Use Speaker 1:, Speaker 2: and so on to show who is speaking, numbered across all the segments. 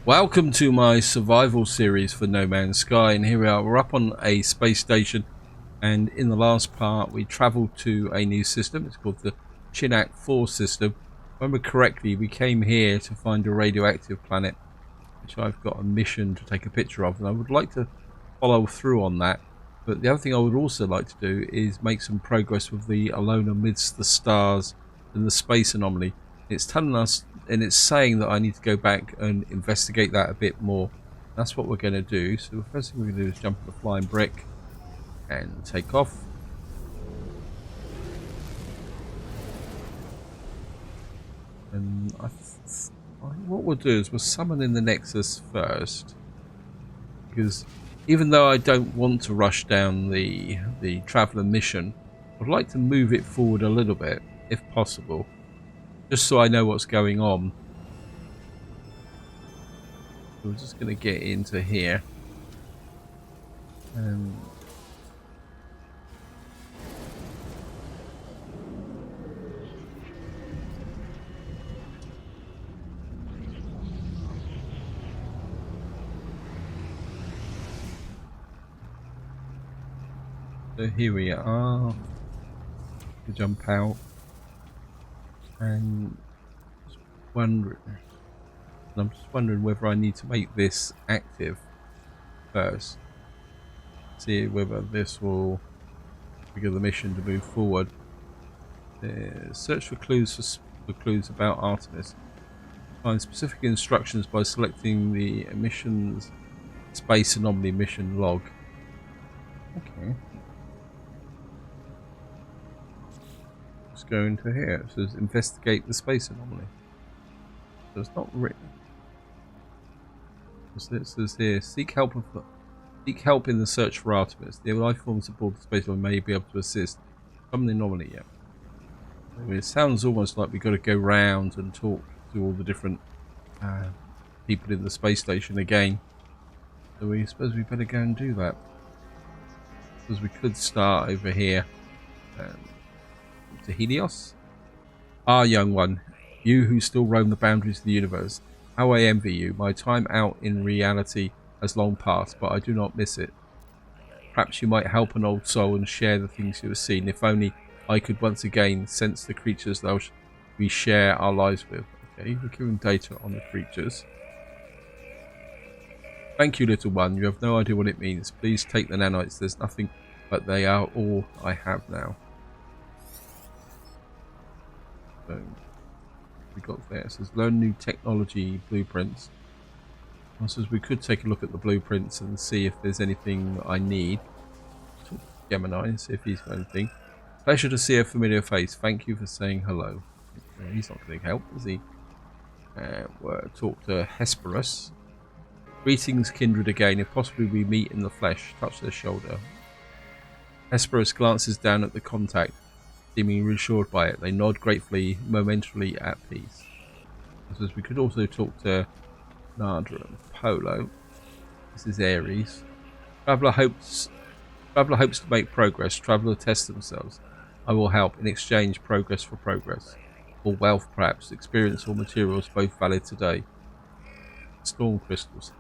Speaker 1: Welcome to my survival series for No Man's Sky, and here we are. We're up on a space station, and in the last part we travelled to a new system. It's called the Chinook 4 system. If I remember correctly, we came here to find a radioactive planet, which I've got a mission to take a picture of, and I would like to follow through on that. But the other thing I would also like to do is make some progress with the Alone Amidst the Stars and the space anomaly. It's telling us, and it's saying that I need to go back and investigate that a bit more. That's what we're going to do. So the first thing we're going to do is jump on the flying brick and take off. And what we'll do is we'll summon in the Nexus first, because even though I don't want to rush down the traveller mission, I'd like to move it forward a little bit, if possible, just so I know what's going on. So we're just going to get into here. So here we are. To jump out, and I'm just wondering whether I need to make this active first. See whether this will trigger the mission to move forward. Search for clues about Artemis. Find specific instructions by selecting the emissions space anomaly mission log. Okay. Let's go into here. It says investigate the space anomaly. So it's not written. It says here, seek help in the search for Artemis. The life forms aboard the space anomaly may be able to assist. Summon the anomaly, yeah. I mean, it sounds almost like we've got to go round and talk to all the different people in the space station again. So we suppose we better go and do that. Because we could start over here. To Helios? Ah, young one, you who still roam the boundaries of the universe, how I envy you. My time out in reality has long passed, but I do not miss it. Perhaps you might help an old soul and share the things you have seen. If only I could once again sense the creatures that we share our lives with. Okay, we're giving data on the creatures. Thank you, little one. You have no idea what it means. Please take the nanites. There's nothing, but they are all I have now. So we got there. It says learn new technology blueprints. It says we could take a look at the blueprints and see if there's anything I need. Talk to Gemini and see if he's got anything. Pleasure to see a familiar face. Thank you for saying hello. He's not going to help, is he? We'll talk to Hesperus. Greetings, kindred again. If possibly we meet in the flesh. Touch their shoulder. Hesperus glances down at the contact, seeming reassured by it. They nod gratefully, momentarily at peace. As we could also talk to Nada and Polo. This is Aries. Traveller hopes to make progress. Traveller tests themselves. I will help. In exchange, progress for progress. Or wealth, perhaps. Experience or materials, both valid today. Storm crystals.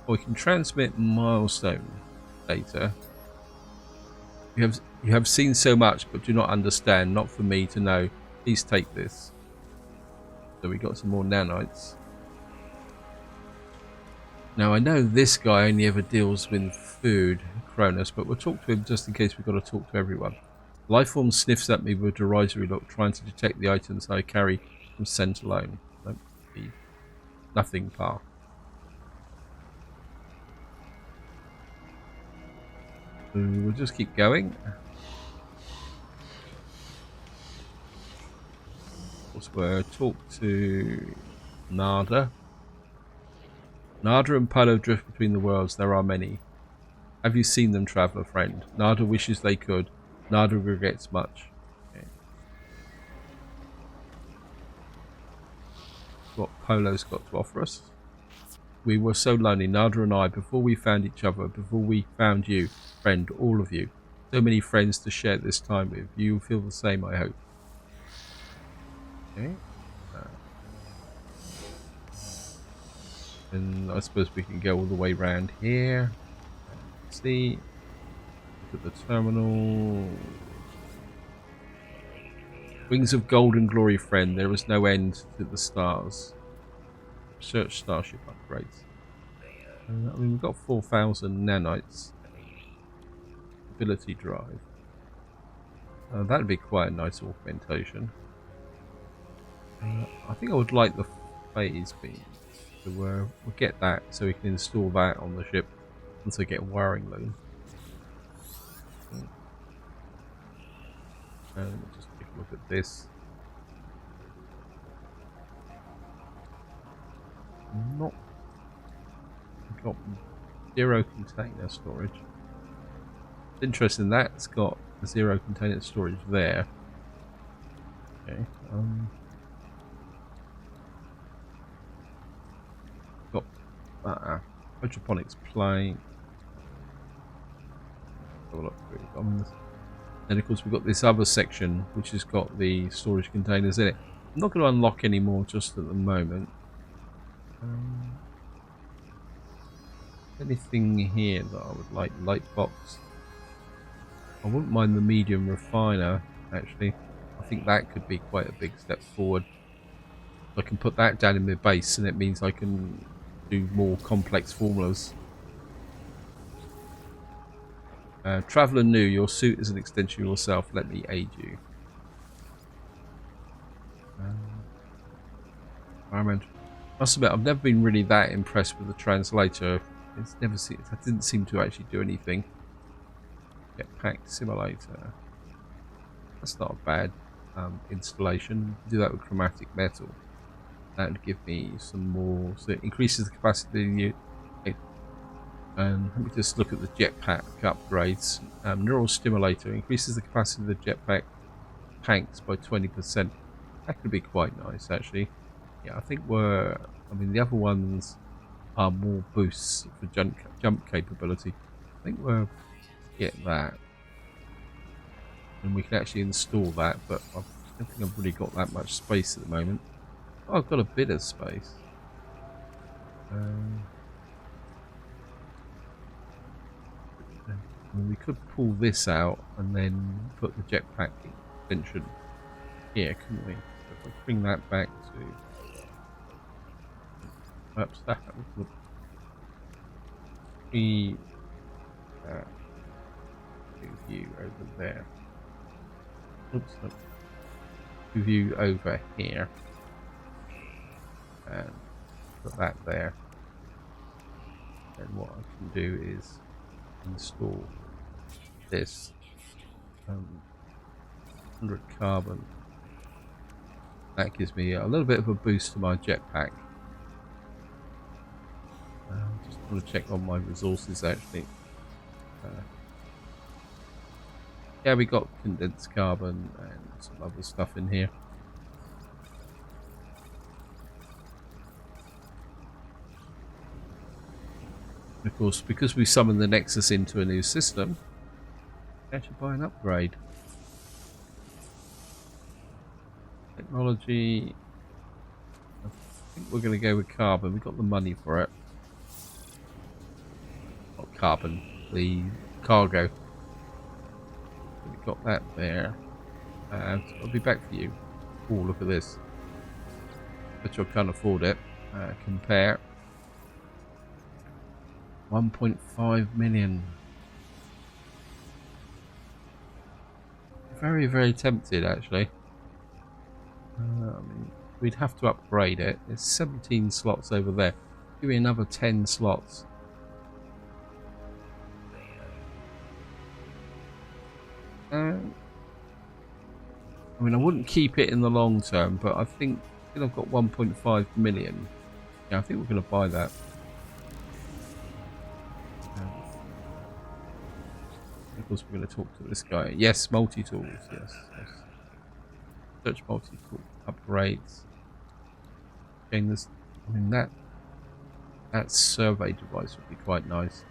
Speaker 1: We can transmit milestone data. You have seen so much, but do not understand. Not for me to know. Please take this. So we got some more nanites. Now I know this guy only ever deals with food, Cronus, but we'll talk to him just in case we've got to talk to everyone. Lifeform sniffs at me with a derisory look, trying to detect the items I carry from scent alone. Don't believe nothing, pal. So we'll just keep going. Also, we'll talk to Nada. Nada and Polo drift between the worlds. There are many. Have you seen them, traveller friend? Nada wishes they could. Nada regrets much. Okay. What Polo's got to offer us. We were so lonely, Nada and I, before we found each other, before we found you, friend, all of you. So many friends to share this time with. You feel the same, I hope. Okay. And I suppose we can go all the way around here. See, look at the terminal. Wings of Golden Glory, friend. There is no end to the stars. Search starship upgrades. I mean, we've got 4,000 nanites. Ability drive. That'd be quite a nice augmentation. I think I would like the phase beam. So we'll get that so we can install that on the ship once I get a wiring loom. And just take a look at this. Not got 0 container storage. It's interesting that's got 0 container storage there. Okay. Got hydroponics plane. And of course we've got this other section which has got the storage containers in it. I'm not going to unlock any more just at the moment. Anything here that I would like? Light box. I wouldn't mind the medium refiner actually. I think that could be quite a big step forward. I can put that down in my base and it means I can do more complex formulas. Traveller new, your suit is an extension of yourself. Let me aid you. I must admit, I've never been really that impressed with the translator. It didn't seem to actually do anything. Jetpack simulator. That's not a bad installation. Do that with chromatic metal. That would give me some more. So it increases the capacity. And let me just look at the jetpack upgrades. Neural stimulator increases the capacity of the jetpack tanks by 20%. That could be quite nice, actually. Yeah, I think I mean, the other ones are more boosts for jump capability. I think we'll get that. And we can actually install that, but I don't think I've really got that much space at the moment. Oh, I've got a bit of space. We could pull this out and then put the jetpack extension here, couldn't we? So if I bring that back to perhaps that would be view over there. Oops, no. View over here and put that there. And what I can do is install this 100 carbon. That gives me a little bit of a boost to my jetpack. Just want to check on my resources actually. Yeah, we got condensed carbon and some other stuff in here. And of course, because we summoned the Nexus into a new system, I should buy an upgrade. Technology. I think we're going to go with carbon. We've got the money for it. Not carbon, the cargo. We've got that there. I'll be back for you. Oh, look at this. Bet you I can't afford it. Compare. 1.5 million. Very, very tempted actually. I mean, we'd have to upgrade it. There's 17 slots over there. Give me another 10 slots. I mean, I wouldn't keep it in the long term, but I think I've got 1.5 million. Yeah, I think we're going to buy that. Of course, we're going to talk to this guy. Yes, multi-tools. Yes. Search multi-tool upgrades. Again, I mean that survey device would be quite nice.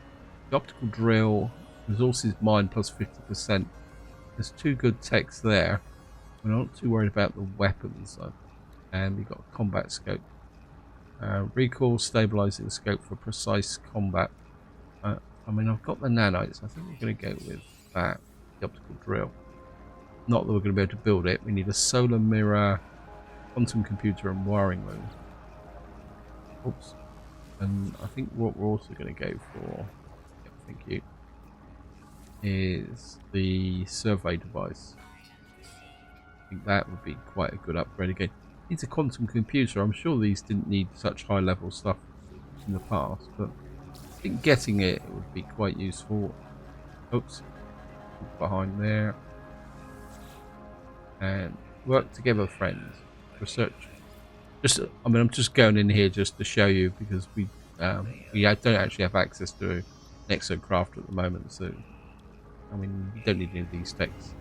Speaker 1: The optical drill, resources mined plus 50%. There's two good techs there. We're not too worried about the weapons though. And we've got a combat scope. Recall, stabilizing scope for precise combat. I mean, I've got the nanites. I think we're going to go with that. The optical drill. Not that we're going to be able to build it. We need a solar mirror, quantum computer, and wiring loom. Oops. And I think what we're also going to go for, yep, thank you, is the survey device. I think that would be quite a good upgrade again. It's a quantum computer. I'm sure these didn't need such high level stuff in the past, but I think getting it would be quite useful. Oops, behind there. And work together, friends. Research. I mean, I'm just going in here just to show you because we don't actually have access to an exocraft at the moment, so I mean, you don't need any of these texts.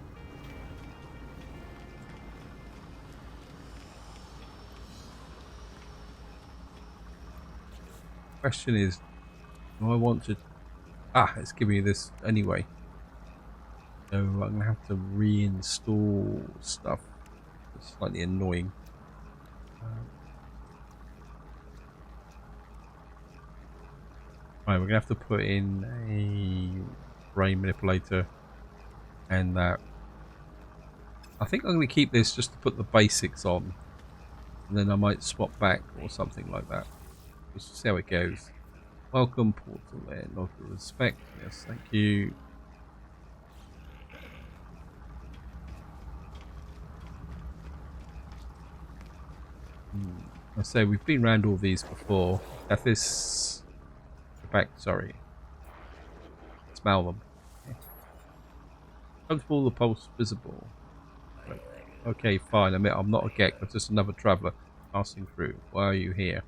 Speaker 1: Question is, do I want to? It's giving me this anyway. So I'm gonna have to reinstall stuff. It's slightly annoying. Right, we're gonna have to put in a brain manipulator and that. I think I'm gonna keep this just to put the basics on, and then I might swap back or something like that. Just see how it goes. Welcome portal there, not with respect. Yes, thank you. I say we've been around all these before. At this back, sorry. Smell them. Comfortable, the pulse visible. Right. Okay, fine. I admit I'm not a Gek, I'm just another traveller passing through. Why are you here?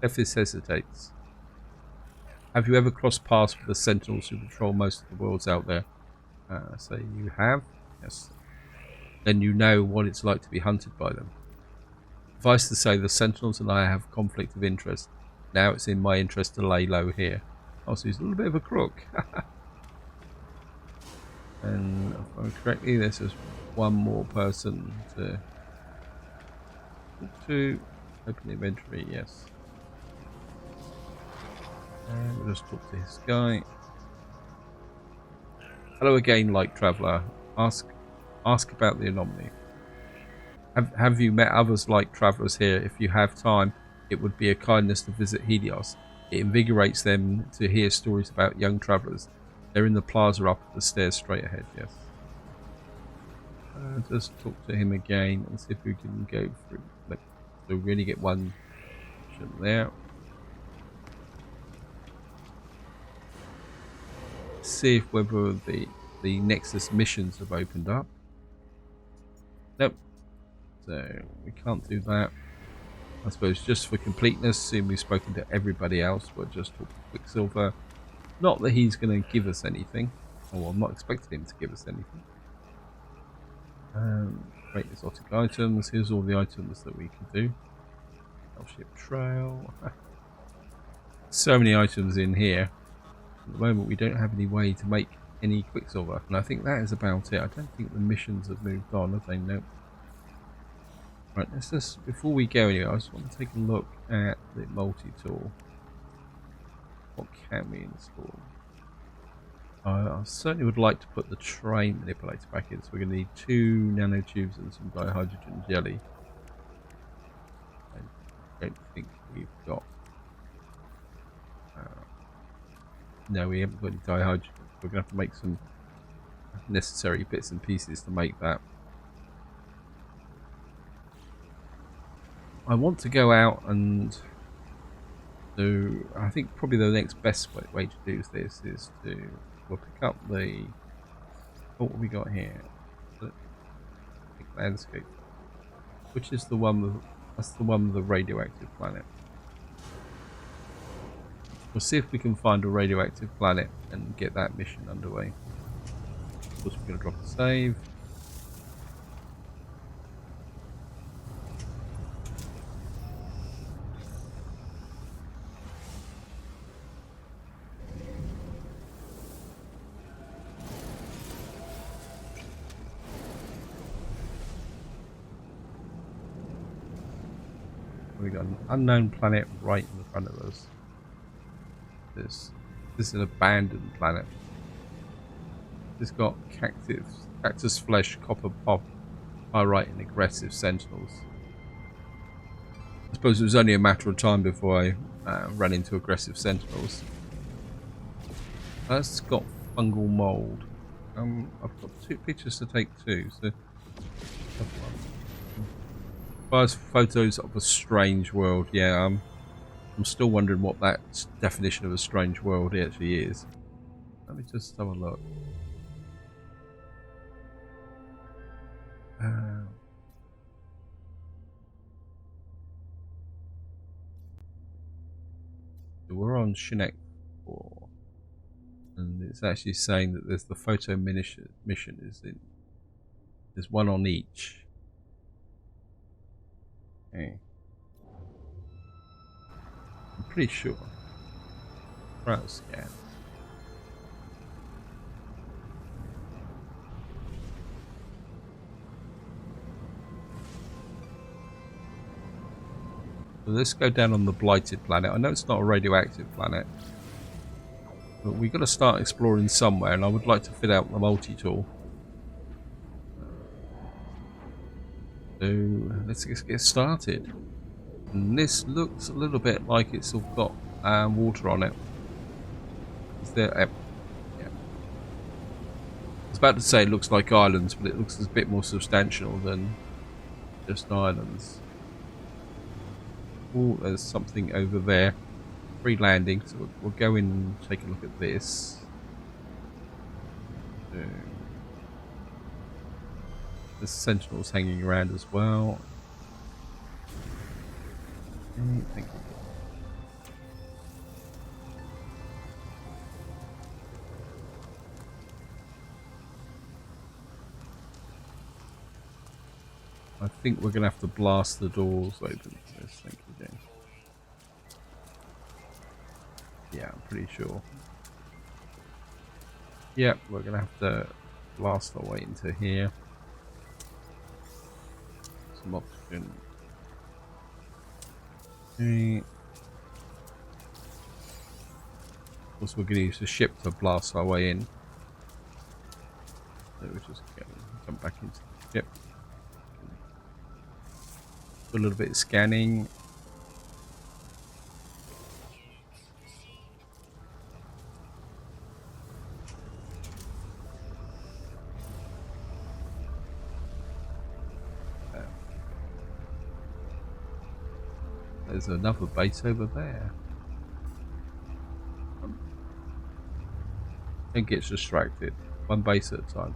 Speaker 1: Ethis hesitates. Have you ever crossed paths with the sentinels who patrol most of the worlds out there? So you have? Yes. Then you know what it's like to be hunted by them. Suffice to say, the sentinels and I have conflict of interest. Now it's in my interest to lay low here. Oh, so he's a little bit of a crook. And if I remember correctly, there's just one more person to talk to. Open the inventory, yes. And we'll just talk to this guy. Hello again, light traveller. Ask about the anomaly. Have you met others like travellers here? If you have time, it would be a kindness to visit Helios. It invigorates them to hear stories about young travellers. They're in the plaza up the stairs straight ahead, yes. Just talk to him again and see if we can go through. So we only get one option there. See if whether the Nexus missions have opened up. Nope. So we can't do that. I suppose just for completeness, seeing we've spoken to everybody else, we'll just talk to Quicksilver. Not that he's going to give us anything. Or I'm not expecting him to give us anything. Great exotic items. Here's all the items that we can do. Ship trail. So many items in here. At the moment we don't have any way to make any Quicksilver, and I think that is about it. I don't think the missions have moved on, have they? Nope. Right, let's just, before we go anywhere, I just want to take a look at the multi-tool. What can we install? I certainly would like to put the train manipulator back in, so we're going to need 2 nanotubes and some dihydrogen jelly. I don't think we've got... no, we haven't got any dihydrogen. We're going to have to make some necessary bits and pieces to make that. I want to go out and do... I think probably the next best way to do this is to... We'll pick up the... What have we got here? The landscape. Which is the one with... That's the one with the radioactive planet. We'll see if we can find a radioactive planet and get that mission underway. Of course, we're going to drop a save. an unknown planet right in front of us. This is an abandoned planet. It's got cactus flesh, copper pop, pyrite, and aggressive sentinels. I suppose it was only a matter of time before I ran into aggressive sentinels. That's got fungal mold. I've got 2 pictures to take too. So, first photos of a strange world. Yeah, I'm still wondering what that definition of a strange world actually is. Let me just have a look. We're on Shinek 4, and it's actually saying that there's the photo mission is in. There's one on each. Okay. I'm pretty sure. Right, scan. So let's go down on the blighted planet. I know it's not a radioactive planet, but we've got to start exploring somewhere, and I would like to fit out the multi-tool. So let's get started. And this looks a little bit like it's all got water on it. Is there? Yeah. I was about to say it looks like islands, but it looks a bit more substantial than just islands. Oh, there's something over there. Free landing, so we'll go in and take a look at this. There's sentinels hanging around as well. Okay, thank you. I think we're going to have to blast the doors open for this. Thank you, James. Yeah, I'm pretty sure. Yep, we're going to have to blast our way into here. Some oxygen. Okay. Of course, we're going to use the ship to blast our way in. So we're just going to jump back into the ship. Do a little bit of scanning. There's another base over there. It gets distracted. One base at a time.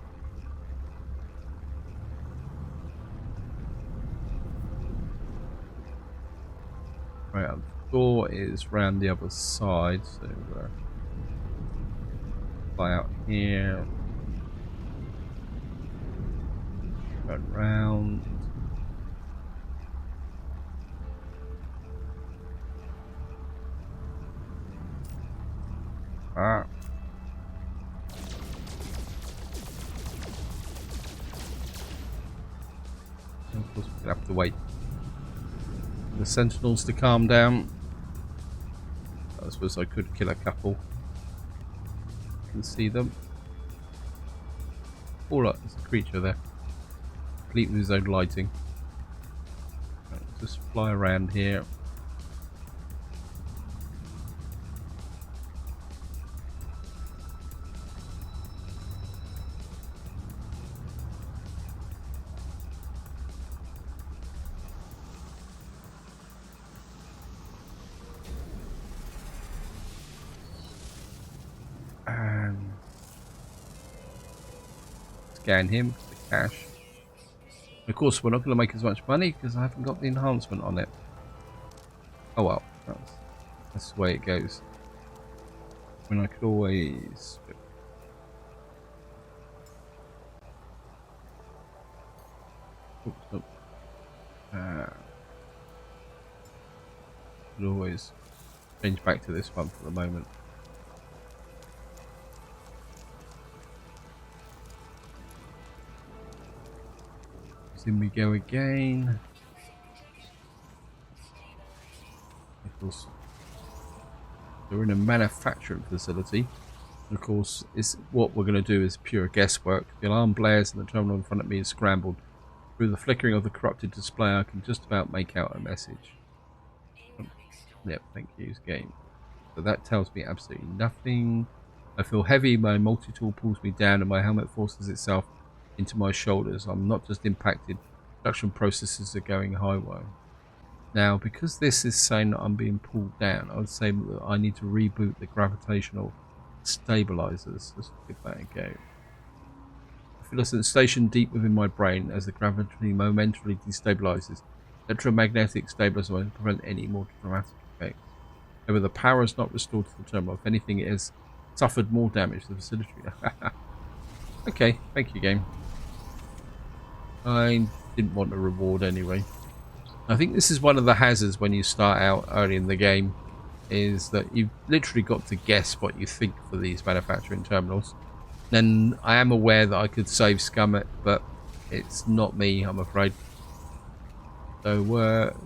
Speaker 1: Right, the door is round the other side, so fly out here. Go round. Ah. Of course, we're gonna have to wait for the sentinels to calm down. I suppose I could kill a couple. I can see them. Oh look, there's a creature there. Complete with his own lighting. Right, just fly around here. And scan him for the cash. Of course, we're not going to make as much money because I haven't got the enhancement on it. Oh well, that's the way it goes. I mean, I could always. Oops, nope. Could always change back to this one for the moment. In we go again. Of course, we're in a manufacturing facility. And of course, what we're going to do is pure guesswork. The alarm blares and the terminal in front of me is scrambled. Through the flickering of the corrupted display, I can just about make out a message. Yep, thank you, game. So that tells me absolutely nothing. I feel heavy, my multi-tool pulls me down and my helmet forces itself into my shoulders. I'm not just impacted, production processes are going highway. Now, because this is saying that I'm being pulled down, I would say that I need to reboot the gravitational stabilizers. Let's give that a go. I feel a sensation deep within my brain as the gravity momentarily destabilizes. Electromagnetic stabilizers won't prevent any more dramatic effects. However, the power is not restored to the terminal. If anything, it has suffered more damage to the facility. Okay, thank you, game. I didn't want a reward anyway. I think this is one of the hazards when you start out early in the game, is that you've literally got to guess what you think for these manufacturing terminals. Then I am aware that I could save scum it, but it's not me, I'm afraid. So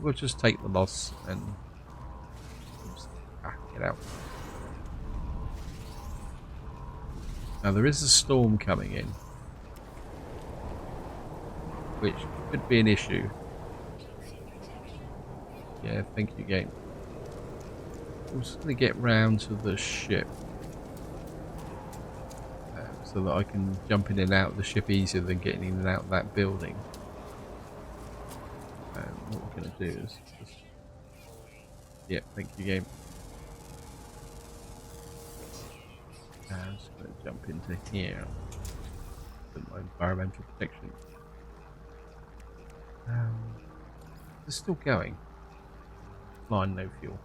Speaker 1: we'll just take the loss and get out. Now there is a storm coming in, which could be an issue. Yeah, thank you, game. I'm just going to get round to the ship so that I can jump in and out of the ship easier than getting in and out of that building. What we're going to do is just... Yeah, thank you, game. I'm just going to jump into here with my environmental protection. It's still going. Flying, no fuel.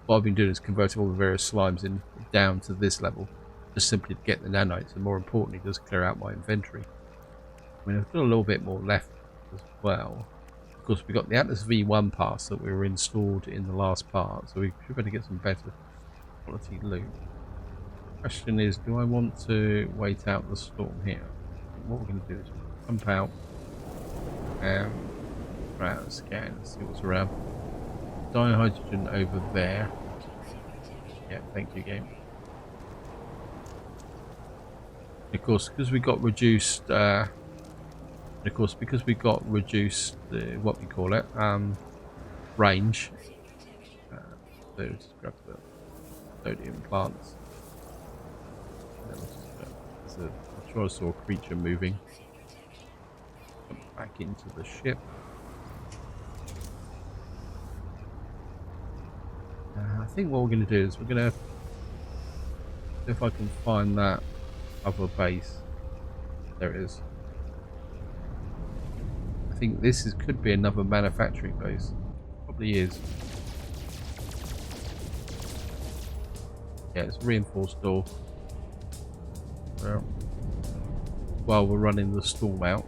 Speaker 1: What I've been doing is converting all the various slimes in down to this level, just simply to get the nanites, and more importantly, just clear out my inventory. I mean, I've got a little bit more left as well. Of course, we got the Atlas V1 pass that we were installed in the last part, so we should better get some better quality loot. Question is, do I want to wait out the storm here? What we're going to do is jump out and try out a scan and see what's around. Dihydrogen over there. Yeah, thank you, game. Of course, because we got reduced. What we call it, range. So just grab the sodium plants. I'm sure I saw a creature moving. Jump back into the ship. I think what we're going to do is we're going to, if I can find that other base. There it is. I think this could be another manufacturing base. Probably is. Yeah, it's a reinforced door. Well, while we're running the storm out.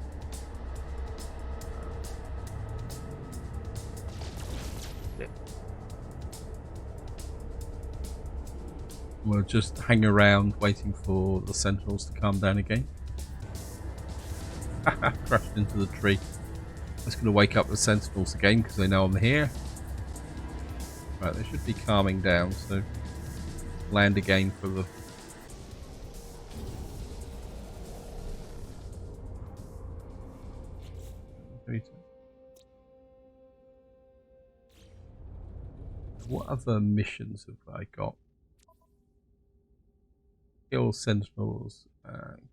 Speaker 1: We'll just hang around waiting for the sentinels to calm down again. Crashed into the tree. That's going to wake up the sentinels again because they know I'm here. Right, they should be calming down, so land again for the... What other missions have I got? Kill sentinels,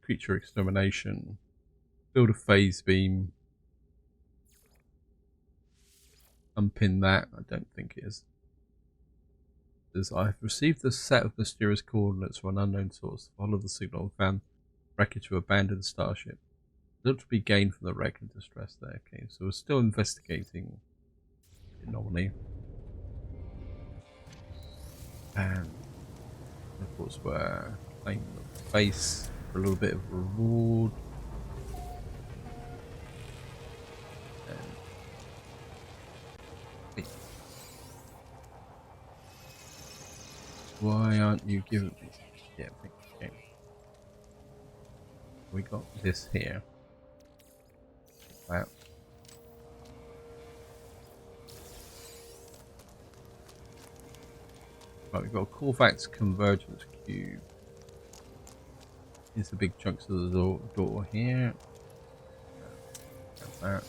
Speaker 1: creature extermination, build a phase beam, unpin that. I don't think it is. Says, I have received a set of mysterious coordinates from an unknown source. Follow the signal and found wreckage of abandoned starship. Look to be gained from the wreck and distress there. Okay, so we're still investigating the anomaly. And of course we're playing the face for a little bit of reward. Why aren't you giving me... Yeah, okay. We got this here. Wow. Right, we've got a Corvax convergence cube. Here's the big chunks of the door here. That.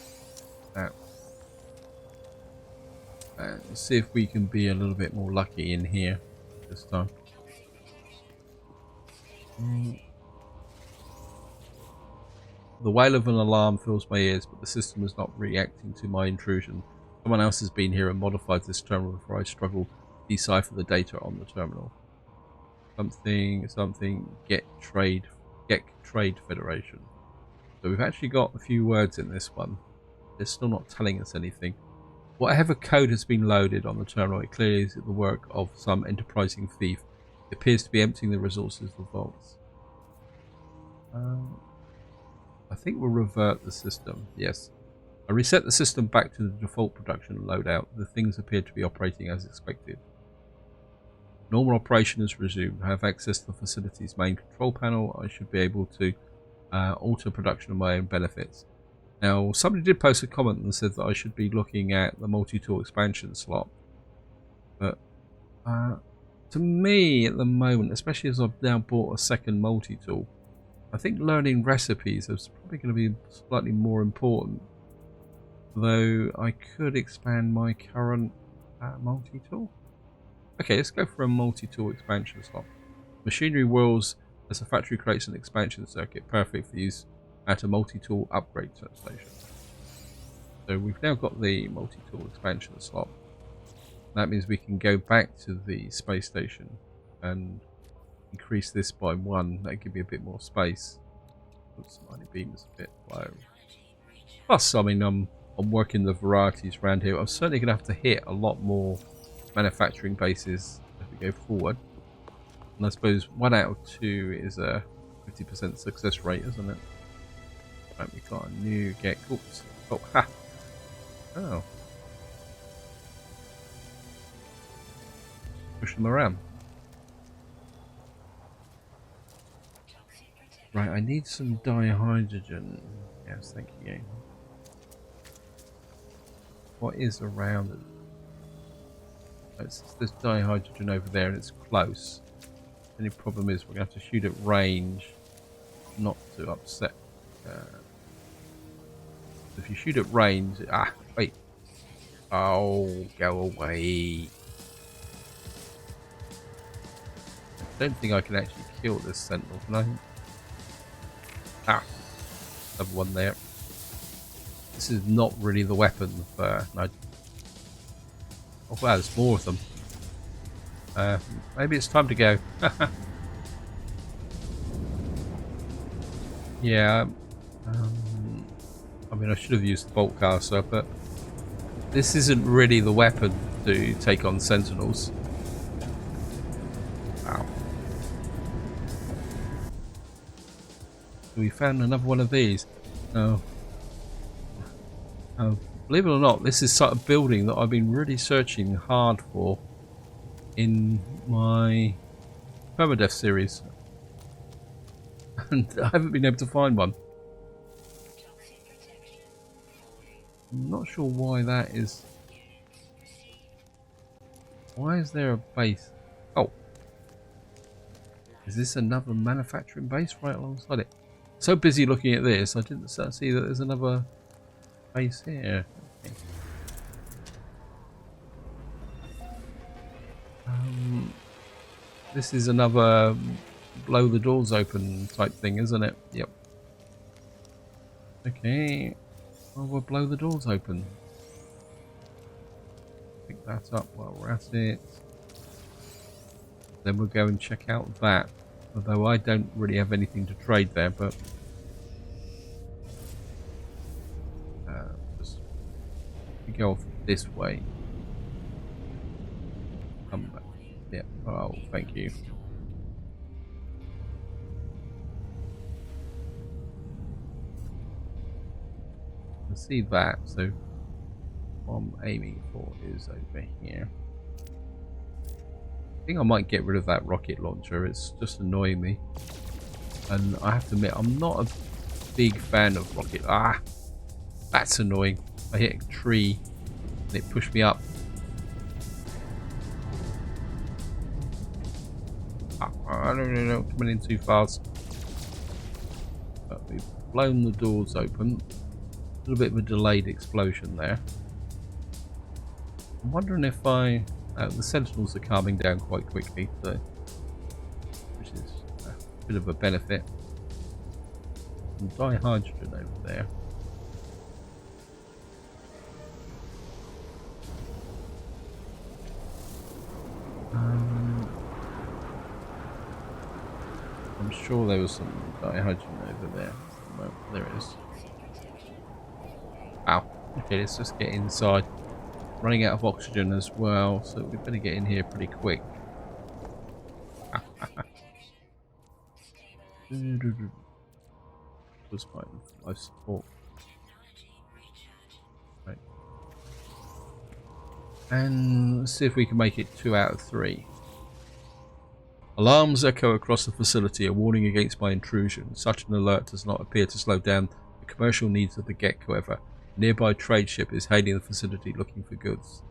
Speaker 1: And see if we can be a little bit more lucky in here this time. The wail of an alarm fills my ears, but the system is not reacting to my intrusion. Someone else has been here and modified this terminal before I struggle to decipher the data on the terminal. Something, get trade federation. So we've actually got a few words in this one. They're still not telling us anything. Whatever code has been loaded on the terminal, it clearly is the work of some enterprising thief. It appears to be emptying the resources of the vaults. I think we'll revert the system. Yes. I reset the system back to the default production loadout. The things appear to be operating as expected. Normal operation is resumed. I have access to the facility's main control panel. I should be able to alter production of my own benefits. Now, somebody did post a comment and said that I should be looking at the multi-tool expansion slot. But to me, at the moment, especially as I've now bought a second multi-tool, I think learning recipes is probably going to be slightly more important. Though I could expand my current multi-tool. Okay, let's go for a multi-tool expansion slot. Machinery whirls as the factory creates an expansion circuit, perfect for use at a multi-tool upgrade station. So we've now got the multi-tool expansion slot. That means we can go back to the space station and increase this by 1. That give me a bit more space. Oops, mighty beam's a bit low. Plus, I mean, I'm working the varieties around here. I'm certainly going to have to hit a lot more manufacturing bases as we go forward. And I suppose 1 out of 2 is a 50% success rate, isn't it? Right, we got a new get. Oops. Oh, ha! Oh. Push them around. Right, I need some dihydrogen. Yes, thank you. What is around it? There's dihydrogen over there and it's close. The only problem is we're going to have to shoot at range not to upset. If you shoot at range... Ah, wait. Oh, go away. I don't think I can actually kill this sentinel, can I? Ah, another one there. This is not really the weapon for... No. Oh wow, there's more of them. Maybe it's time to go. Yeah. I mean, I should have used the bolt caster, but this isn't really the weapon to take on sentinels. Wow. We found another one of these. Oh. Believe it or not, this is sort of building that I've been really searching hard for in my permadeath series, and I haven't been able to find one. I'm not sure why that is. Why is there a base? Oh, is this another manufacturing base right alongside it? So busy looking at this, I didn't see that there's another base here. Okay. This is another blow the doors open type thing, isn't it? Yep. Okay. Well, we'll blow the doors open. Pick that up while we're at it. Then we'll go and check out that. Although I don't really have anything to trade there, but just go off this way. Come back. Yeah. Oh, thank you. I see that. So what I'm aiming for is over here. I think I might get rid of that rocket launcher. It's just annoying me, and I have to admit I'm not a big fan of rocket. Ah, that's annoying. I hit a tree and it pushed me up. I don't know, coming in too fast. But we've blown the doors open. A little bit of a delayed explosion there. I'm wondering if the sentinels are calming down quite quickly, so which is a bit of a benefit. Some dihydrogen over there. I'm sure there was some dihydrogen over there. Well, there is. Wow. Okay, let's just get inside. Running out of oxygen as well, so we better get in here pretty quick. Was fighting for life support. Right. And let's see if we can make it 2 out of 3. Alarms echo across the facility, a warning against my intrusion. Such an alert does not appear to slow down the commercial needs of the GEC, however. A nearby trade ship is hailing the facility looking for goods.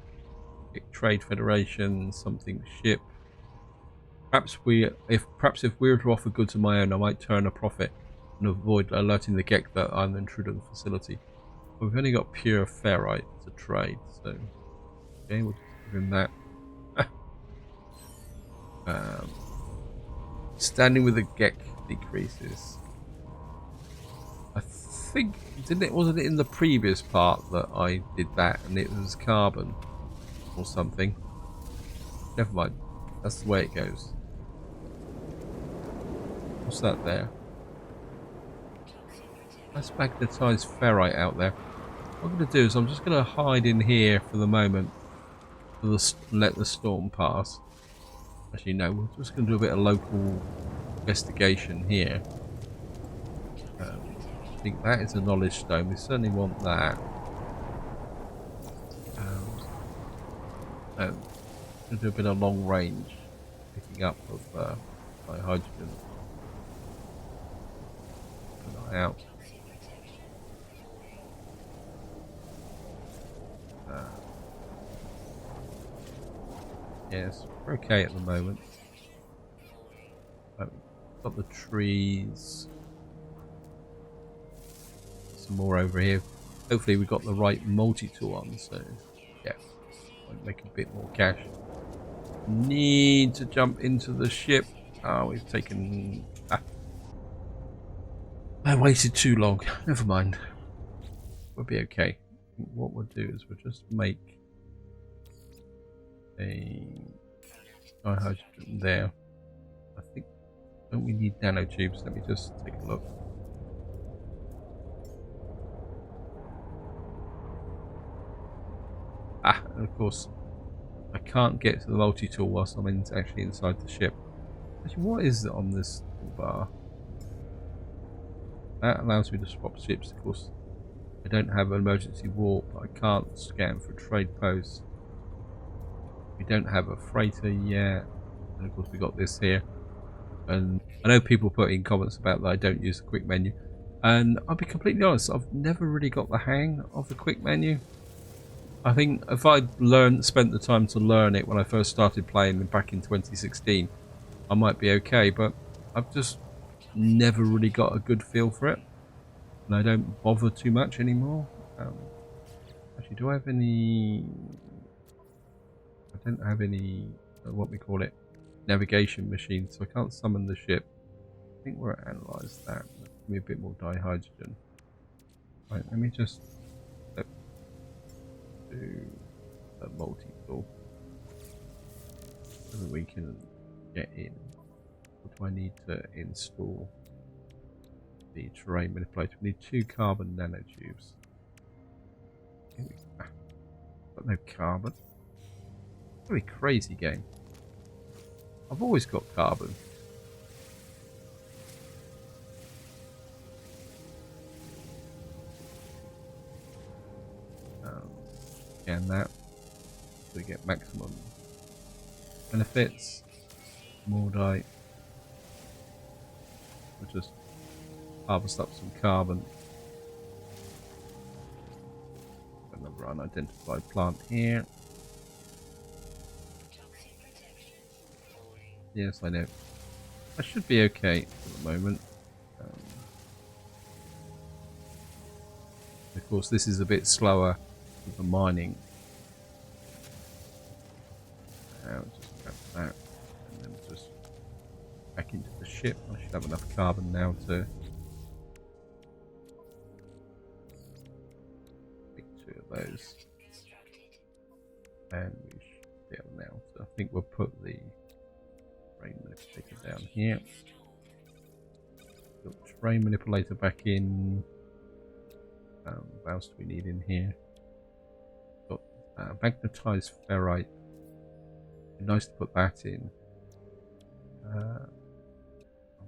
Speaker 1: Trade Federation, something ship. Perhaps if we were to offer goods of my own, I might turn a profit and avoid alerting the GEC that I'm an intruder in the facility. But we've only got pure ferrite to trade, so okay, we'll just give him that. Standing with the GEC decreases. I think wasn't it in the previous part that I did that and it was carbon or something? Never mind. That's the way it goes. What's that there? That's magnetized ferrite out there. What I'm going to do is I'm just going to hide in here for the moment. Let the storm pass. Actually, no, we're just going to do a bit of local investigation here. I think that is a knowledge stone. We certainly want that. I'm going to do a bit of long range picking up of my hydrogen. Keep an eye out. Yes, we're okay at the moment. Got the trees. Some more over here. Hopefully we got the right multi-tool on, so yeah, might make a bit more cash. Need to jump into the ship. We've taken... I waited too long. Never mind. We'll be okay. What we'll do is we'll just make a hydrogen there. I think, don't we need nanotubes? Let me just take a look. And of course I can't get to the multi-tool whilst I'm actually inside the ship. Actually, what is it on this bar? That allows me to swap ships. Of course I don't have an emergency warp. I can't scan for trade posts. We don't have a freighter yet, and of course we got this here. And I know people put in comments about that I don't use the quick menu, and I'll be completely honest, I've never really got the hang of the quick menu. I think if I'd spent the time to learn it when I first started playing back in 2016, I might be okay, but I've just never really got a good feel for it, and I don't bother too much anymore. Actually, do I have any... I don't have any, what we call it, navigation machines, so I can't summon the ship. I think we'll analyse that. Give me a bit more dihydrogen. Right, let me just do a multi-tool so that we can get in. What do I need to install? The terrain manipulator. We need 2 carbon nanotubes. Got no carbon. Really crazy game. I've always got carbon. Scan that so we get maximum benefits. Mordite. We'll just harvest up some carbon. Another unidentified plant here. Yes, I know. I should be okay for the moment. Of course, this is a bit slower with the mining. Just grab that, and then just back into the ship. I should have enough carbon now to make 2 of those. And we should be able now. So I think we'll put the terrain manipulator down here. Got the terrain manipulator back in. What else do we need in here? Got magnetized ferrite. It'd be nice to put that in. I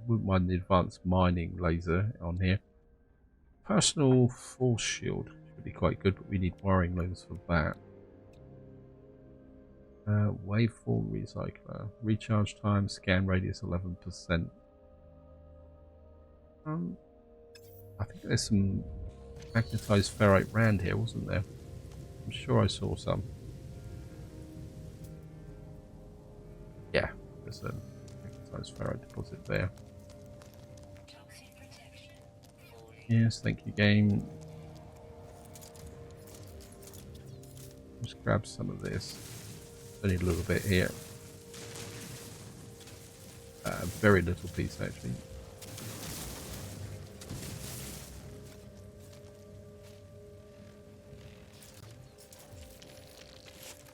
Speaker 1: wouldn't mind the advanced mining laser on here. Personal force shield should be quite good, but we need wiring loads for that. Waveform recycler. Recharge time, scan radius 11%. I think there's some magnetized ferrite rand here, wasn't there? I'm sure I saw some. Yeah, there's a magnetized ferrite deposit there. Yes, thank you, game. Just grab some of this. Only a little bit here. Very little piece, actually.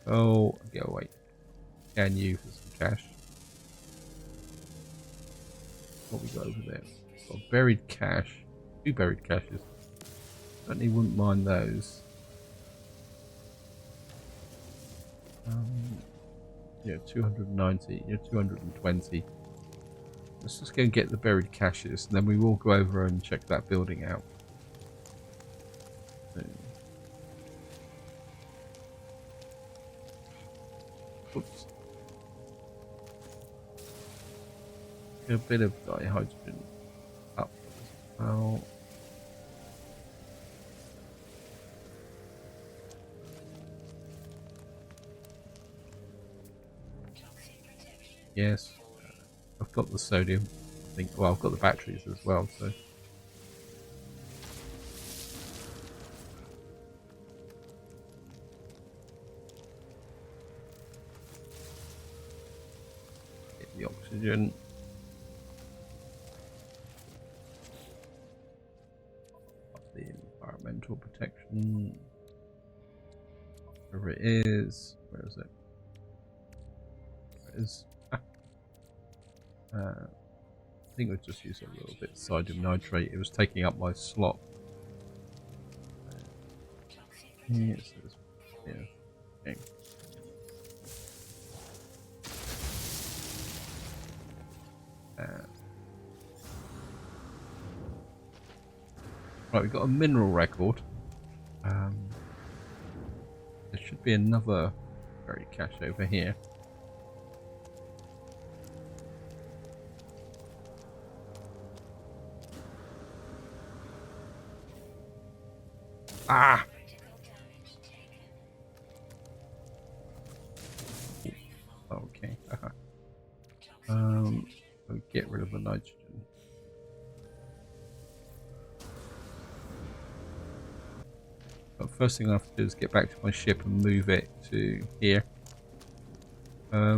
Speaker 1: Oh, go away. Can you for some cash? What we got over there? Got buried cash. 2 buried caches. Certainly wouldn't mind those. Yeah, 290. Yeah, 220. Let's just go and get the buried caches, and then we will go over and check that building out. Oops. A bit of dihydrogen up as well. Yes, I've got the sodium. I think. Well, I've got the batteries as well. So. Get the oxygen. The environmental protection. Wherever it is. Where is it? There it is. I think we'll just use a little bit of sodium nitrate. It was taking up my slot. Yes, yeah. Okay. Right, we've got a mineral record. There should be another buried cache over here. Ah! Okay. We'll get rid of the nitrogen. But first thing I have to do is get back to my ship and move it to here. I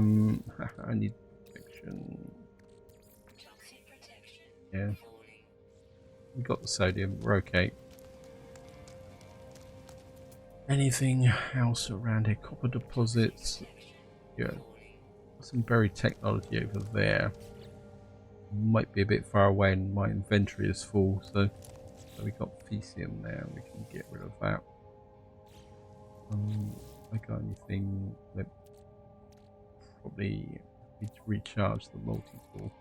Speaker 1: need protection. Yeah. We got the sodium. We're okay. Anything else around here? Copper deposits. Yeah. Some buried technology over there. Might be a bit far away and my inventory is full, so we got Fecium there, we can get rid of that. I got anything that probably need to recharge the multi-tool.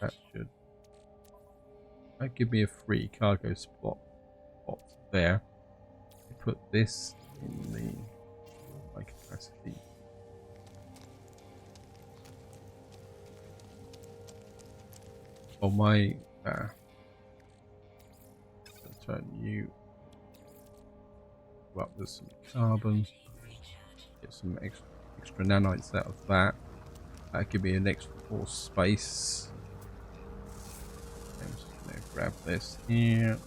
Speaker 1: That should give me a free cargo spot there. Put this in my capacity. Oh my! Turn you up with some carbon. Get some extra extra nanites out of that. That'll give me an extra 4 space. I'm just going to grab this here.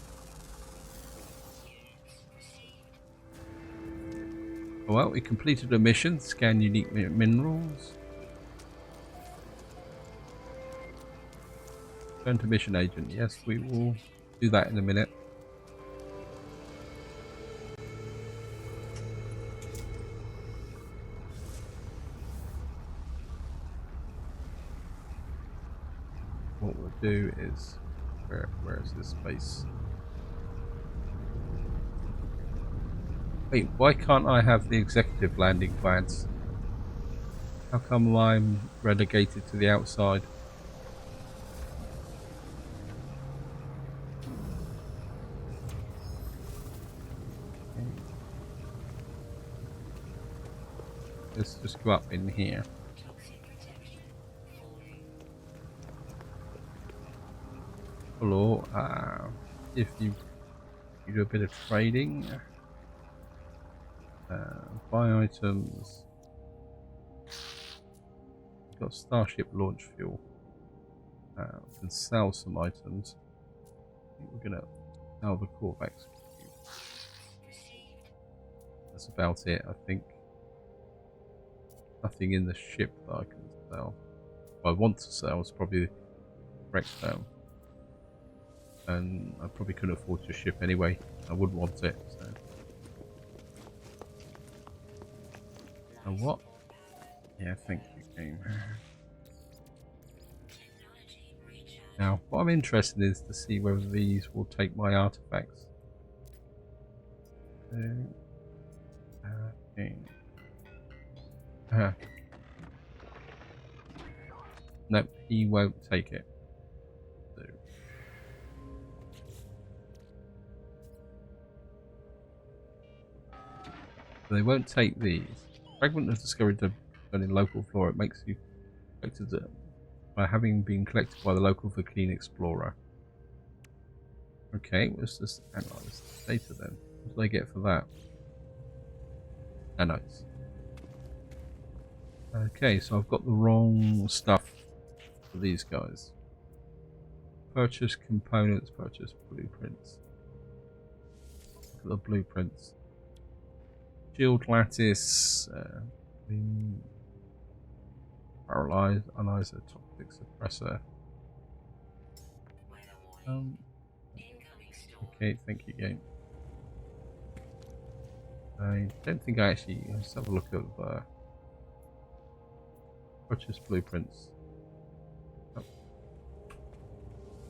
Speaker 1: Well, we completed a mission. Scan unique minerals. Turn to mission agent. Yes, we will do that in a minute. What we'll do is, where is this space? Wait, why can't I have the executive landing pads? How come I'm relegated to the outside? Let's just go up in here. Hello, if you do a bit of trading, buy items. Got Starship launch fuel. We can sell some items. I think we're gonna sell the Corvex. That's about it, I think. Nothing in the ship that I can sell. What I want to sell is probably Rexdale. And I probably couldn't afford your ship anyway. I wouldn't want it. So. And what? Yeah, thank you, game. Now, what I'm interested in is to see whether these will take my artifacts. Okay. Nope, he won't take it. So. They won't take these. Fragment of discovered done in local flora. It makes you collected by having been collected by the local Vakeen explorer. Okay, let's just analyze the data then. What do I get for that? Nanites. Okay, so I've got the wrong stuff for these guys. Purchase components, purchase blueprints. Look at the blueprints. Shield lattice, analyzer, toxic suppressor. Okay, thank you, game. I don't think I actually. Let's have a look at purchase blueprints.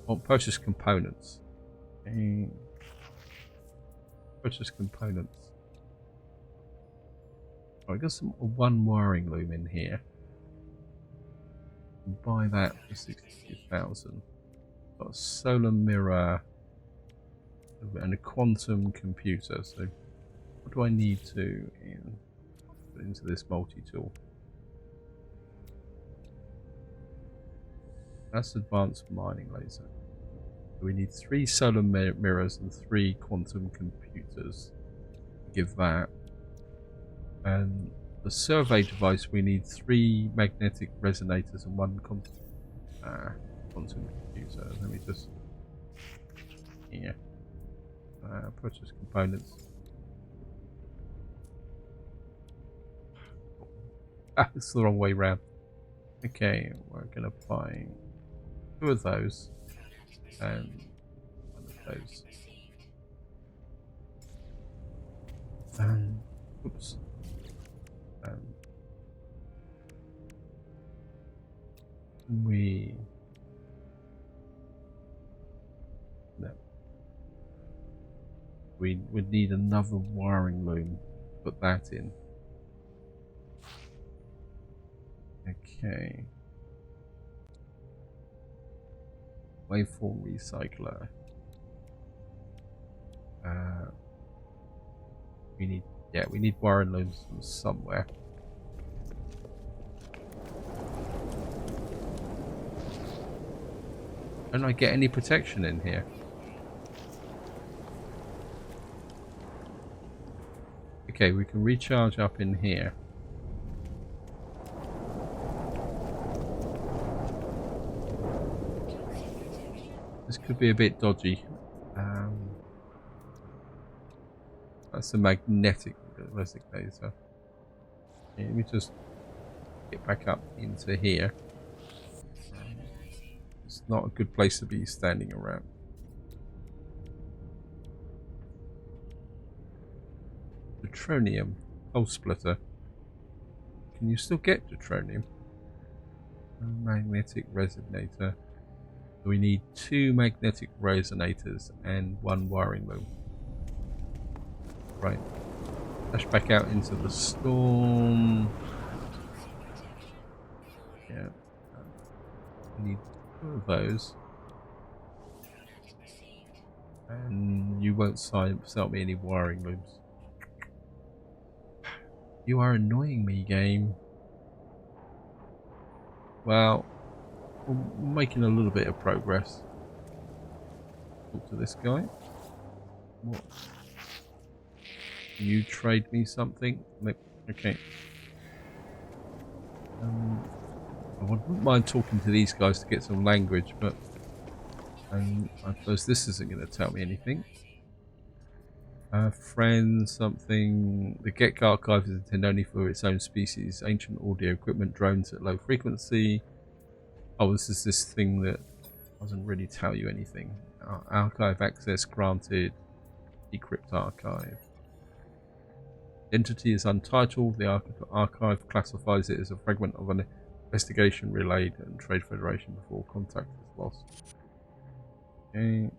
Speaker 1: Oh, purchase components. Okay. Purchase components. Oh, I got one wiring loom in here. Buy that for 62,000. Got a solar mirror and a quantum computer. So, what do I need to put into this multi-tool? That's advanced mining laser. So we need 3 solar mirrors and 3 quantum computers. Give that. And the survey device, we need 3 magnetic resonators and 1 quantum computer. Let me just purchase components. It's the wrong way round. Okay, we're gonna buy 2 of those and 1 of those. Oops. We would need another wiring loom. Put that in. Okay. Waveform recycler. We need wiring looms from somewhere. Don't I get any protection in here? Okay, we can recharge up in here. could be a bit dodgy. That's a magnetic resonator. Yeah, let me just get back up into here. It's not a good place to be standing around. Deutronium, pulse splitter. Can you still get deutronium? Magnetic resonator. We need 2 magnetic resonators and 1 wiring loom. Right. Dash back out into the storm. Yeah. We need 2 of those. And you won't sell me any wiring looms. You are annoying me, game. Well, we're making a little bit of progress. Talk to this guy. What? You trade me something? Okay. I wouldn't mind talking to these guys to get some language, but I suppose this isn't going to tell me anything. Friend something. The Get archive is intended only for its own species. Ancient audio equipment, drones at low frequency. Oh, this is this thing that doesn't really tell you anything. Archive access granted. Decrypt archive. Entity is untitled. The archive classifies it as a fragment of an investigation relayed and Trade Federation before contact is lost. Okay.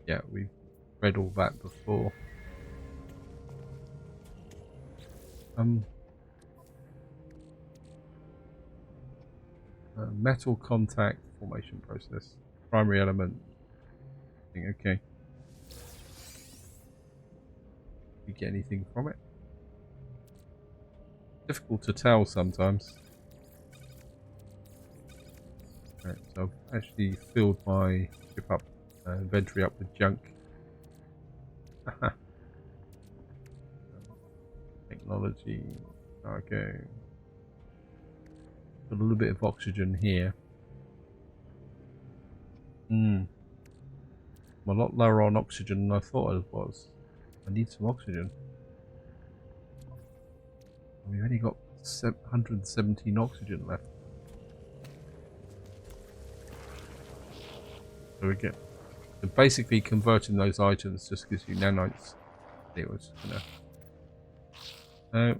Speaker 1: Yeah, we've read all that before. Metal contact formation process. Primary element. Okay. You get anything from it? Difficult to tell sometimes. Right, so I've actually filled my ship up, inventory up with junk. Technology, cargo. Got a little bit of oxygen here. I'm a lot lower on oxygen than I thought I was. I need some oxygen. We've only got 117 oxygen left. So we get. So basically, converting those items just gives you nanites. It was gonna. No, I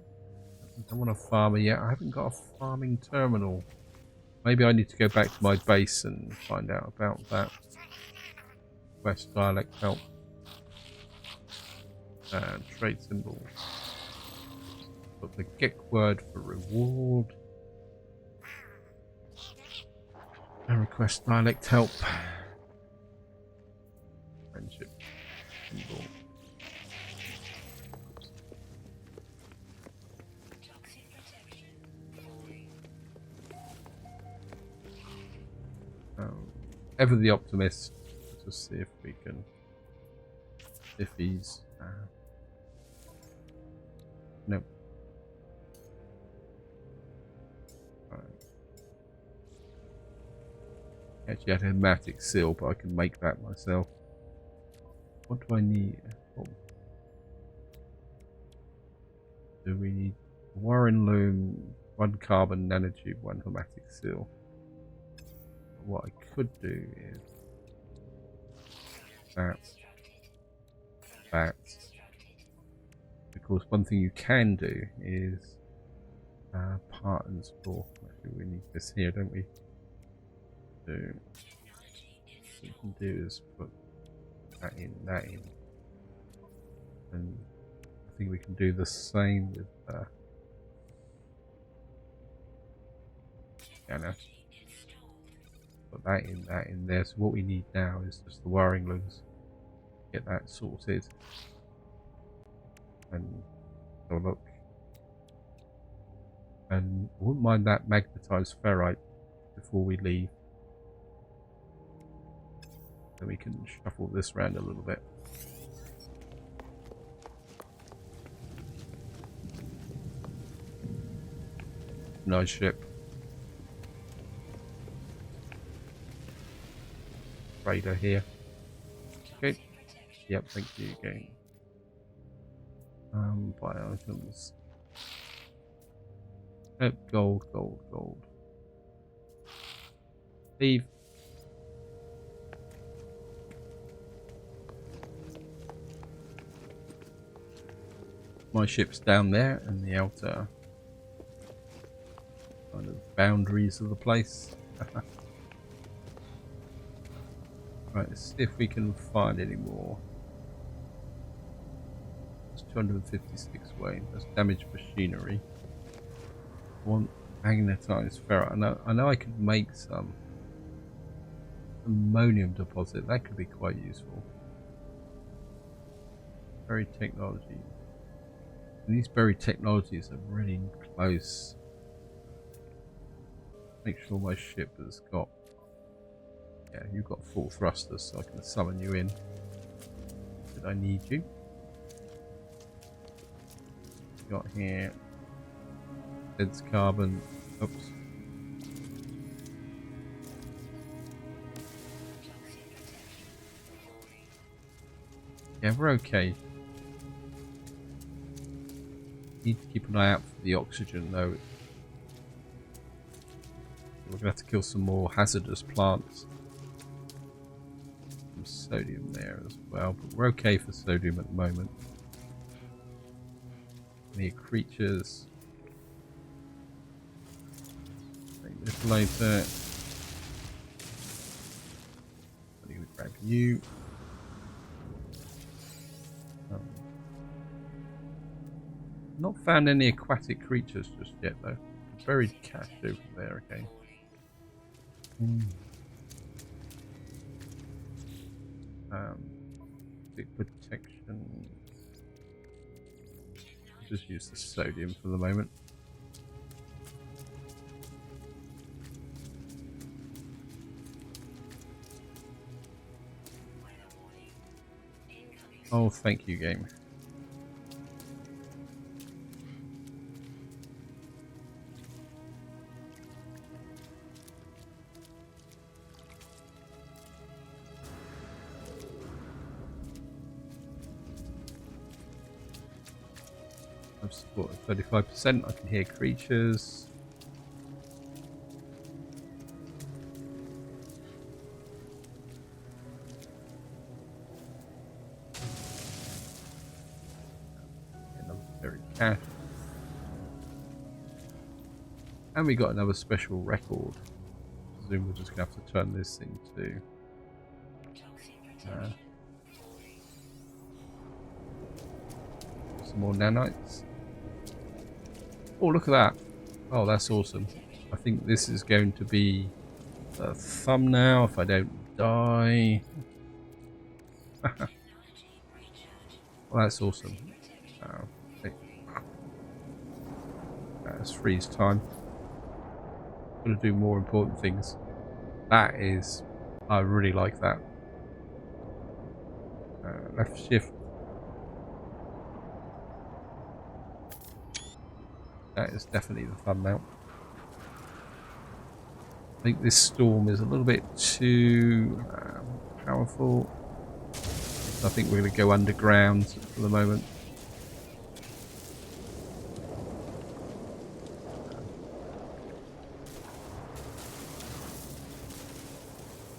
Speaker 1: don't want a farmer yet. I haven't got a farming terminal. Maybe I need to go back to my base and find out about that. West dialect help. And trade symbols. Got the Gek word for reward. And request dialect help. Friendship symbol. Ever the optimist. Let's just see if we can. If he's. Nope. Right. Actually, I had a hermetic seal, but I can make that myself. What do I need? Oh. Do we need Warren loom, 1 carbon nanotube, 1 hermetic seal? What I could do is that. Because one thing you can do is part and store. Actually, we need this here, don't we? So what we can do is put that in, and I think we can do the same with Anna. Put that in there. So what we need now is just the wiring looms. Get that sorted. And so look. And I wouldn't mind that magnetized ferrite before we leave. Then we can shuffle this around a little bit. Nice ship. Trader here. Okay. Yep, thank you again. Buy items. Oh, gold, gold, gold. Leave. My ship's down there in the outer kind of boundaries of the place. Right, let's see if we can find any more. It's 256 weight. That's damaged machinery. Want magnetized ferrite. I know I could make some ammonium deposit. That could be quite useful. Buried technology. And these buried technologies are really close. Make sure my ship has got. Yeah, you've got full thrusters, so I can summon you in. Did I need you? Got here. Dense carbon. Oops. Yeah, we're okay. Need to keep an eye out for the oxygen though. We're gonna have to kill some more hazardous plants. Some sodium there as well, but we're okay for sodium at the moment. Any creatures? Take this later. I'm gonna grab you. Not found any aquatic creatures just yet though. Buried cache over there again. Big protection. Just use the sodium for the moment. Oh, thank you, game. I've supported 35%. I can hear creatures. Another buried cache. And we got another special record. I presume we're just going to have to turn this into some more nanites. Oh, look at that. Oh, that's awesome. I think this is going to be a thumbnail if I don't die. Well, that's awesome. That's freeze time. Got to do more important things. That is, I really like that. Left shift. That is definitely the thumbnail. I think this storm is a little bit too powerful. I think we're going to go underground for the moment.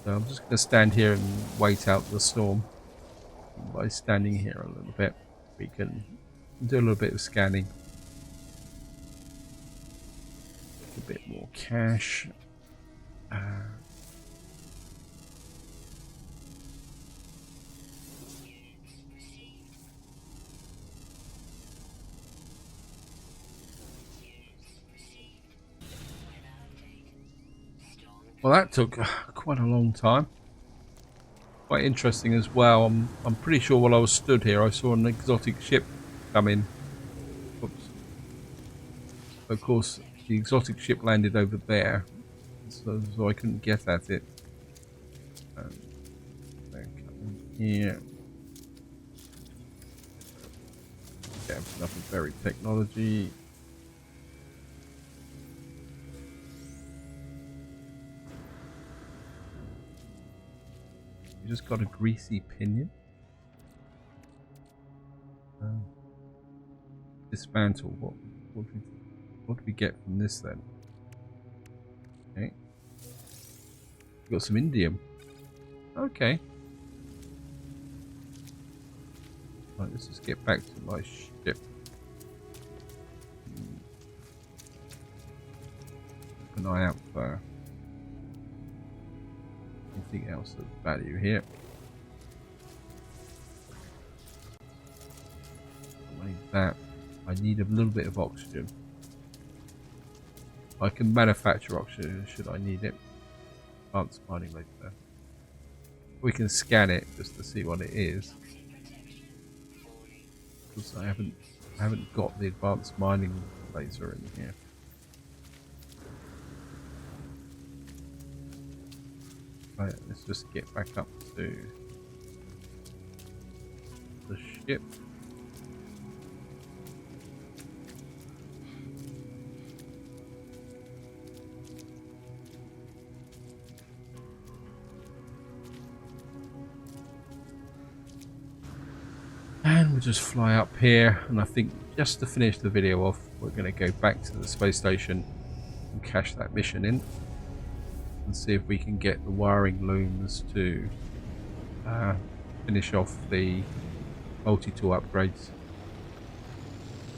Speaker 1: So I'm just going to stand here and wait out the storm. By standing here a little bit, we can do a little bit of scanning. A bit more cash. Well, that took quite a long time. Quite interesting as well. I'm pretty sure while I was stood here, I saw an exotic ship come in. Oops. Of course, the exotic ship landed over there, so I couldn't get at it. Here. Yeah, nothing buried technology. We just got a greasy pinion. Dismantle. What do we get from this then? Okay. We got some indium. Okay. Right, let's just get back to my ship. Keep an eye out for anything else of value here. I need that. I need a little bit of oxygen. I can manufacture oxygen should I need it. Advanced mining laser. We can scan it just to see what it is. Because I haven't got the advanced mining laser in here. Right, let's just get back up to the ship. And we'll just fly up here, and I think just to finish the video off, we're going to go back to the space station and cash that mission in and see if we can get the wiring looms to finish off the multi-tool upgrades.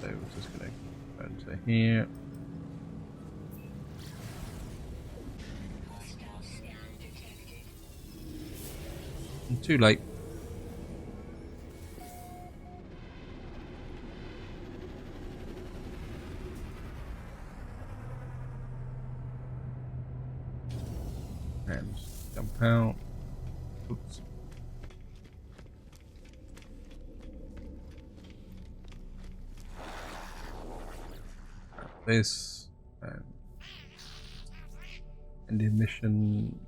Speaker 1: So we're just going to go into here. And too late. And jump out. Oops. This and end emission.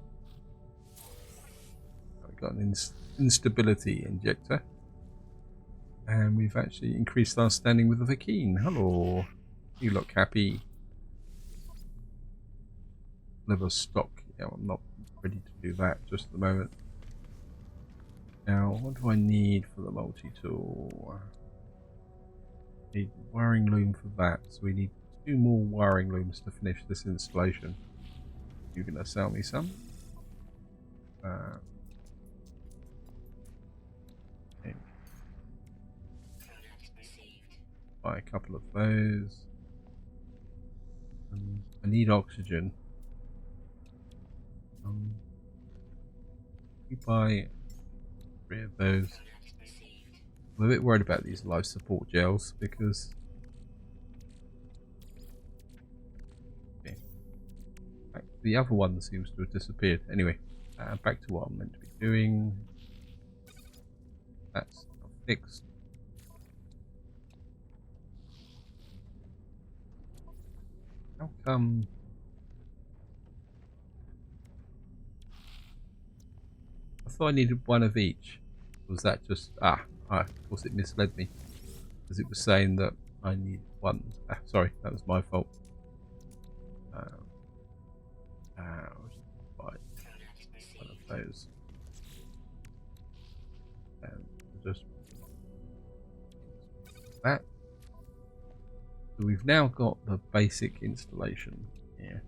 Speaker 1: I've got an instability injector, and we've actually increased our standing with the Vakeen. Hello, you look happy. Liver stock. Yeah, I'm not ready to do that just at the moment. Now, what do I need for the multi-tool? Need wiring loom for that, so we need 2 more wiring looms to finish this installation. You're gonna sell me some? Okay. Buy a couple of those. I need oxygen. You buy 3 of those. I'm a bit worried about these life support gels because the other one seems to have disappeared. Anyway, back to what I'm meant to be doing. That's not fixed. How come? I thought I needed 1 of each. Was that just of course it misled me because it was saying that I need 1. Sorry, that was my fault. Buy 1 of those and just that. So we've now got the basic installation here.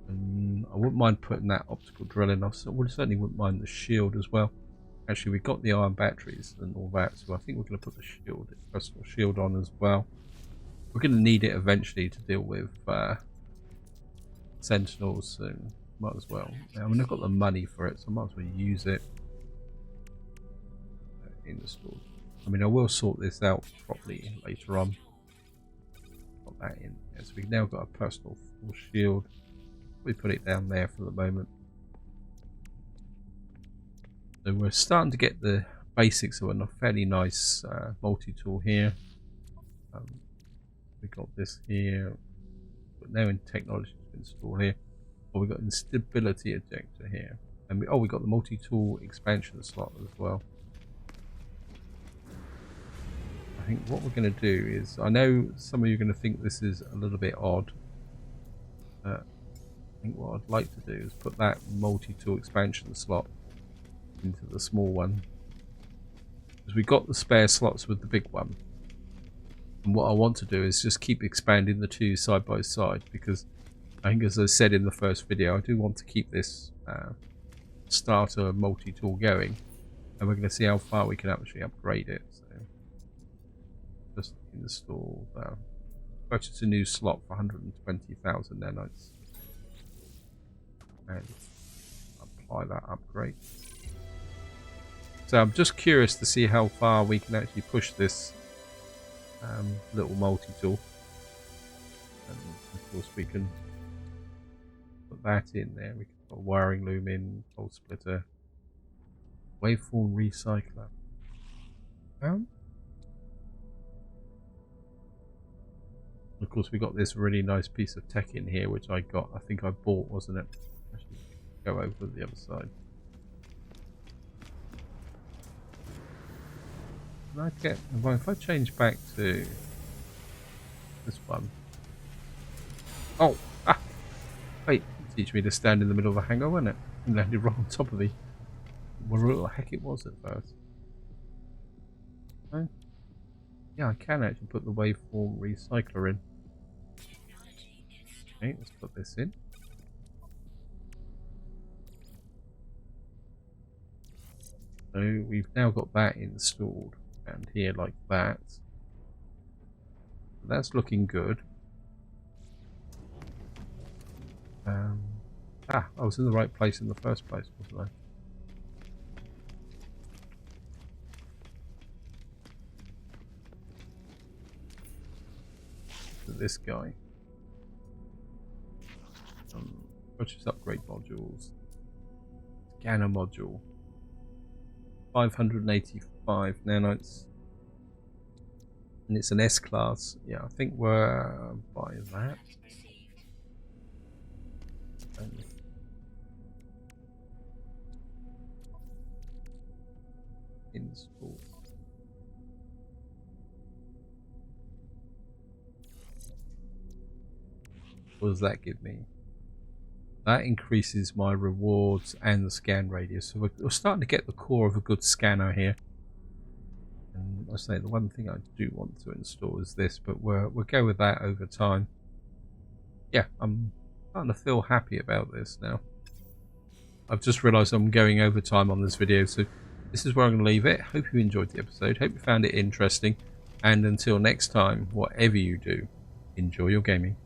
Speaker 1: I wouldn't mind putting that optical drill in. I certainly wouldn't mind the shield as well. Actually, we've got the iron batteries and all that, so I think we're going to put the shield, personal shield on as well. We're going to need it eventually to deal with sentinels, so might as well. I mean, I've got the money for it, so I might as well use it in the store. I mean, I will sort this out properly later on. Got that in. Yeah, so we've now got a personal force shield. We put it down there for the moment. So we're starting to get the basics of a fairly nice multi-tool here. We got this here, but now in technology to install here. Well, we got instability ejector here, and we got the multi-tool expansion slot as well. I think what we're going to do is, I know some of you are going to think this is a little bit odd. I think what I'd like to do is put that multi-tool expansion slot into the small one. Because we got the spare slots with the big one. And what I want to do is just keep expanding the two side by side, because I think, as I said in the first video, I do want to keep this starter multi-tool going, and we're going to see how far we can actually upgrade it. So just install, purchase a new slot for 120,000 nanites, and apply that upgrade. So I'm just curious to see how far we can actually push this little multi-tool, and of course we can put that in there. We can put a wiring loom in, pole splitter, waveform recycler. Of course we got this really nice piece of tech in here, which I think I bought, wasn't it? Actually, go over to the other side. If I change back to this one. Oh! Ah! Wait, teach me to stand in the middle of the hangar, wasn't it? And landed right on top of me. Whatever the heck it was at first. Oh. Yeah, I can actually put the waveform recycler in. Okay, let's put this in. So we've now got that installed, and here like that. That's looking good. I was in the right place in the first place, wasn't I? This guy. Purchase upgrade modules. Scanner module. 585 nanites. And it's an S class. Yeah, I think we're buying that. Install. What does that give me? That increases my rewards and the scan radius. So we're starting to get the core of a good scanner here. And I say the one thing I do want to install is this, but we'll go with that over time. Yeah, I'm starting to feel happy about this now. I've just realised I'm going over time on this video, so this is where I'm going to leave it. Hope you enjoyed the episode. Hope you found it interesting. And until next time, whatever you do, enjoy your gaming.